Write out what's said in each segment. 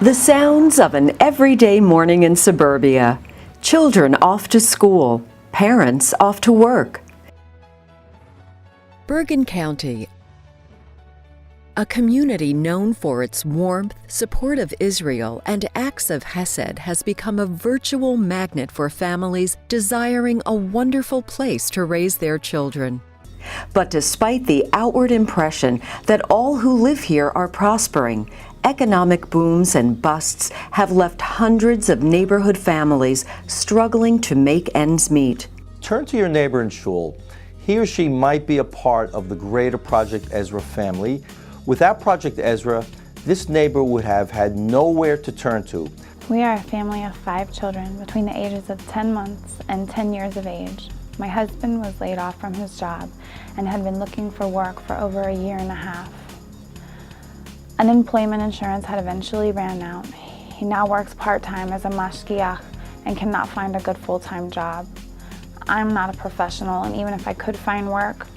The sounds of an everyday morning in suburbia. Children off to school, parents off to work. Bergen County, a community known for its warmth, support of Israel, and acts of Hesed, has become a virtual magnet for families desiring a wonderful place to raise their children. But despite the outward impression that all who live here are prospering, economic booms and busts have left hundreds of neighborhood families struggling to make ends meet. Turn to your neighbor in Shul. He or she might be a part of the greater Project Ezrah family. Without Project Ezrah, this neighbor would have had nowhere to turn to. We are a family of 5 children between the ages of 10 months and 10 years of age. My husband was laid off from his job and had been looking for work for over a year and a half. Unemployment insurance had eventually ran out. He now works part-time as a mashgiach and cannot find a good full-time job. I'm not a professional, and even if I could find work,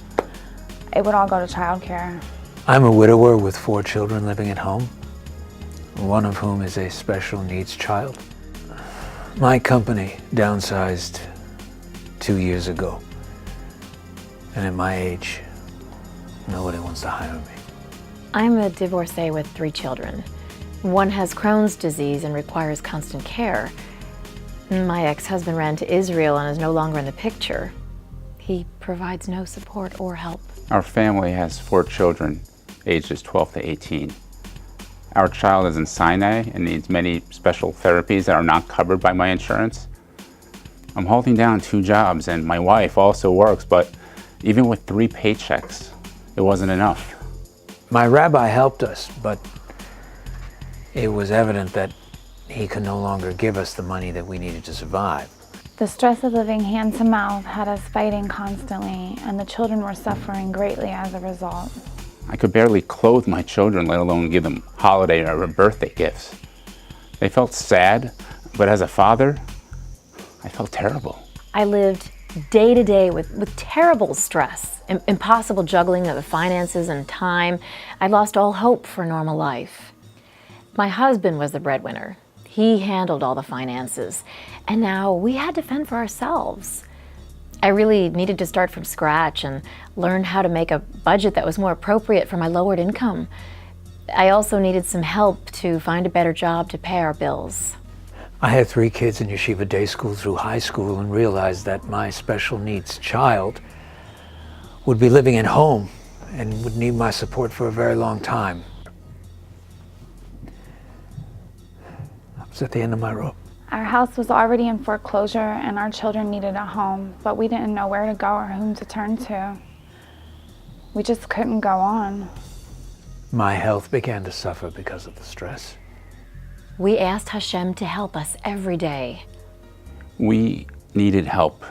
it would all go to childcare. I'm a widower with 4 children living at home, one of whom is a special needs child. My company downsized 2 years ago, and at my age, nobody wants to hire me. I'm a divorcee with 3 children. One has Crohn's disease and requires constant care. My ex-husband ran to Israel and is no longer in the picture. He provides no support or help. Our family has 4 children, ages 12 to 18. Our child is in Sinai and needs many special therapies that are not covered by my insurance. I'm holding down 2 jobs, and my wife also works, but even with 3 paychecks, it wasn't enough. My rabbi helped us, but it was evident that he could no longer give us the money that we needed to survive. The stress of living hand to mouth had us fighting constantly, and the children were suffering greatly as a result. I could barely clothe my children, let alone give them holiday or birthday gifts. They felt sad, but as a father, I felt terrible. I lived day to day with terrible stress, impossible juggling of the finances and time. I lost all hope for normal life. My husband was the breadwinner. He handled all the finances, and now we had to fend for ourselves. I really needed to start from scratch and learn how to make a budget that was more appropriate for my lowered income. I also needed some help to find a better job to pay our bills. I had 3 kids in yeshiva day school through high school and realized that my special needs child would be living at home and would need my support for a very long time. I was at the end of my rope. Our house was already in foreclosure and our children needed a home, but we didn't know where to go or whom to turn to. We just couldn't go on. My health began to suffer because of the stress. We asked Hashem to help us every day. We needed help,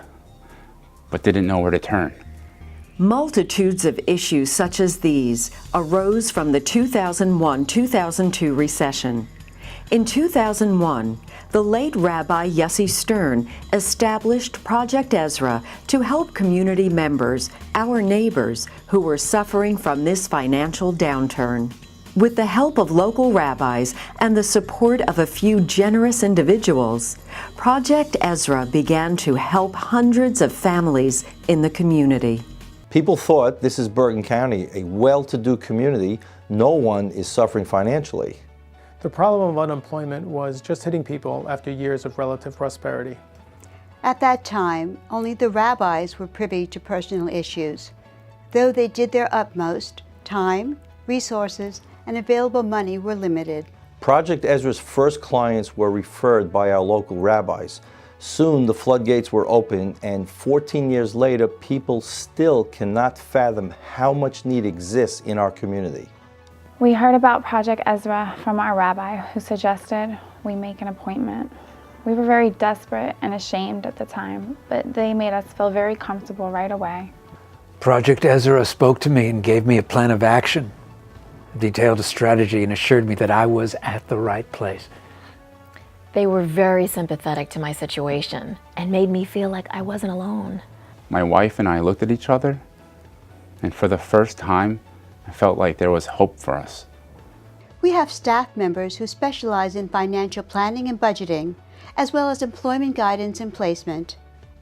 but didn't know where to turn. Multitudes of issues such as these arose from the 2001-2002 recession. In 2001, the late Rabbi Yossi Stern established Project Ezrah to help community members, our neighbors, who were suffering from this financial downturn. With the help of local rabbis and the support of a few generous individuals, Project Ezrah began to help hundreds of families in the community. People thought this is Bergen County, a well-to-do community. No one is suffering financially. The problem of unemployment was just hitting people after years of relative prosperity. At that time, only the rabbis were privy to personal issues. Though they did their utmost, time, resources, and available money were limited. Project Ezrah's first clients were referred by our local rabbis. Soon the floodgates were opened, and 14 years later, people still cannot fathom how much need exists in our community. We heard about Project Ezrah from our rabbi, who suggested we make an appointment. We were very desperate and ashamed at the time, but they made us feel very comfortable right away. Project Ezrah spoke to me and gave me a plan of action, detailed a strategy, and assured me that I was at the right place. They were very sympathetic to my situation and made me feel like I wasn't alone. My wife and I looked at each other, and for the first time, I felt like there was hope for us. We have staff members who specialize in financial planning and budgeting, as well as employment guidance and placement.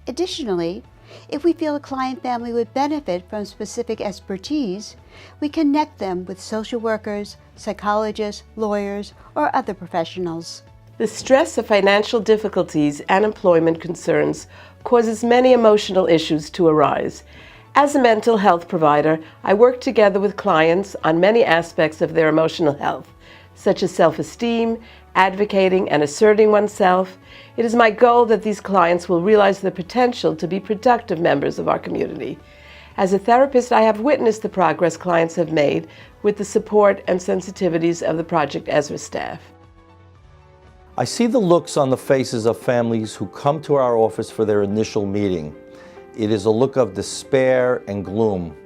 Additionally, if we feel a client family would benefit from specific expertise, we connect them with social workers, psychologists, lawyers, or other professionals. The stress of financial difficulties and employment concerns causes many emotional issues to arise. As a mental health provider, I work together with clients on many aspects of their emotional health, such as self-esteem, advocating and asserting oneself. It is my goal that these clients will realize their potential to be productive members of our community. As a therapist, I have witnessed the progress clients have made with the support and sensitivities of the Project Ezrah staff. I see the looks on the faces of families who come to our office for their initial meeting. It is a look of despair and gloom.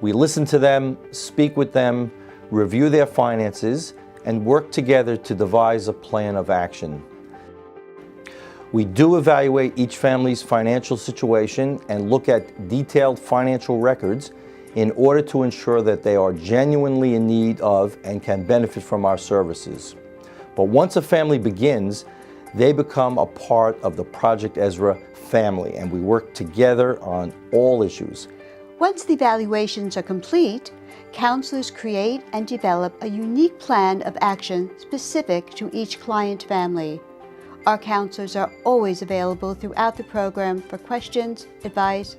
We listen to them, speak with them, review their finances, and work together to devise a plan of action. We do evaluate each family's financial situation and look at detailed financial records in order to ensure that they are genuinely in need of and can benefit from our services. But once a family begins, they become a part of the Project Ezrah family, and we work together on all issues. Once the evaluations are complete, counselors create and develop a unique plan of action specific to each client family. Our counselors are always available throughout the program for questions, advice,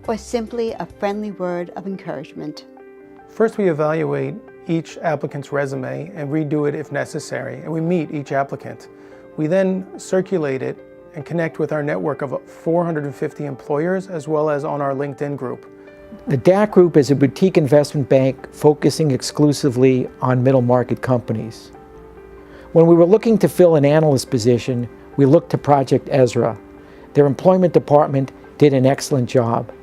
or simply a friendly word of encouragement. First, we evaluate each applicant's resume and redo it if necessary, and we meet each applicant. We then circulate it and connect with our network of 450 employers as well as on our LinkedIn group. The DAC Group is a boutique investment bank focusing exclusively on middle market companies. When we were looking to fill an analyst position, we looked to Project Ezrah. Their employment department did an excellent job.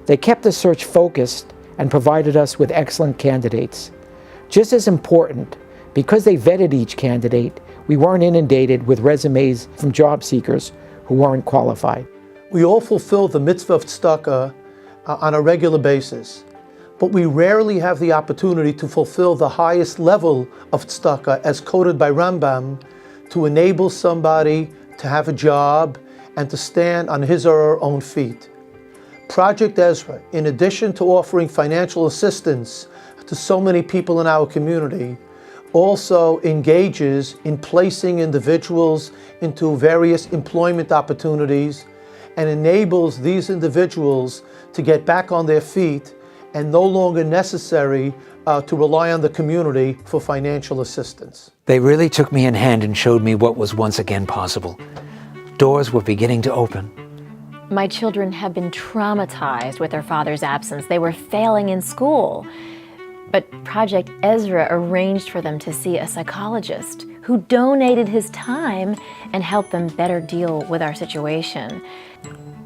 They kept the search focused and provided us with excellent candidates. Just as important, because they vetted each candidate, we weren't inundated with resumes from job seekers who weren't qualified. We all fulfill the mitzvah of tzedakah on a regular basis, but we rarely have the opportunity to fulfill the highest level of tzedakah as coded by Rambam, to enable somebody to have a job and to stand on his or her own feet. Project Ezrah, in addition to offering financial assistance to so many people in our community, also engages in placing individuals into various employment opportunities and enables these individuals to get back on their feet and no longer necessary to rely on the community for financial assistance. They really took me in hand and showed me what was once again possible. Doors were beginning to open. My children have been traumatized with their father's absence. They were failing in school. But Project Ezrah arranged for them to see a psychologist who donated his time and helped them better deal with our situation.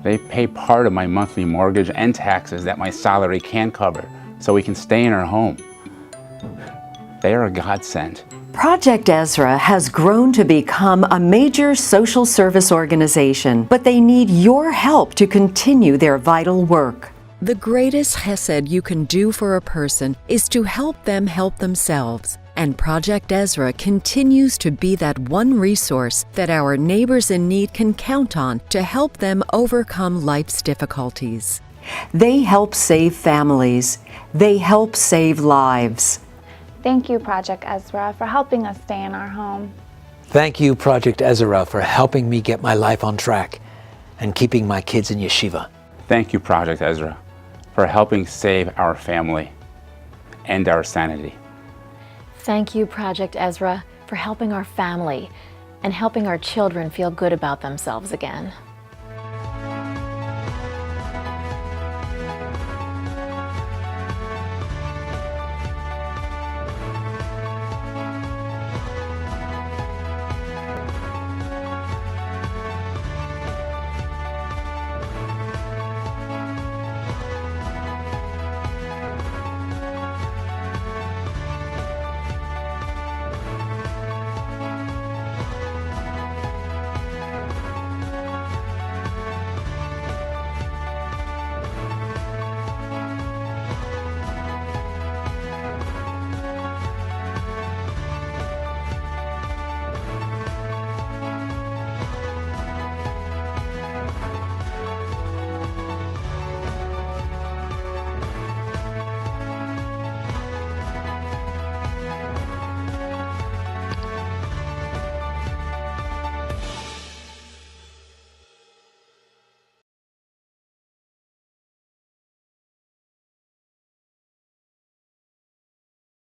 They pay part of my monthly mortgage and taxes that my salary can't cover, so we can stay in our home. They are a godsend. Project Ezrah has grown to become a major social service organization, but they need your help to continue their vital work. The greatest chesed you can do for a person is to help them help themselves. And Project Ezrah continues to be that one resource that our neighbors in need can count on to help them overcome life's difficulties. They help save families. They help save lives. Thank you, Project Ezrah, for helping us stay in our home. Thank you, Project Ezrah, for helping me get my life on track and keeping my kids in yeshiva. Thank you, Project Ezrah, for helping save our family and our sanity. Thank you, Project Ezrah, for helping our family and helping our children feel good about themselves again.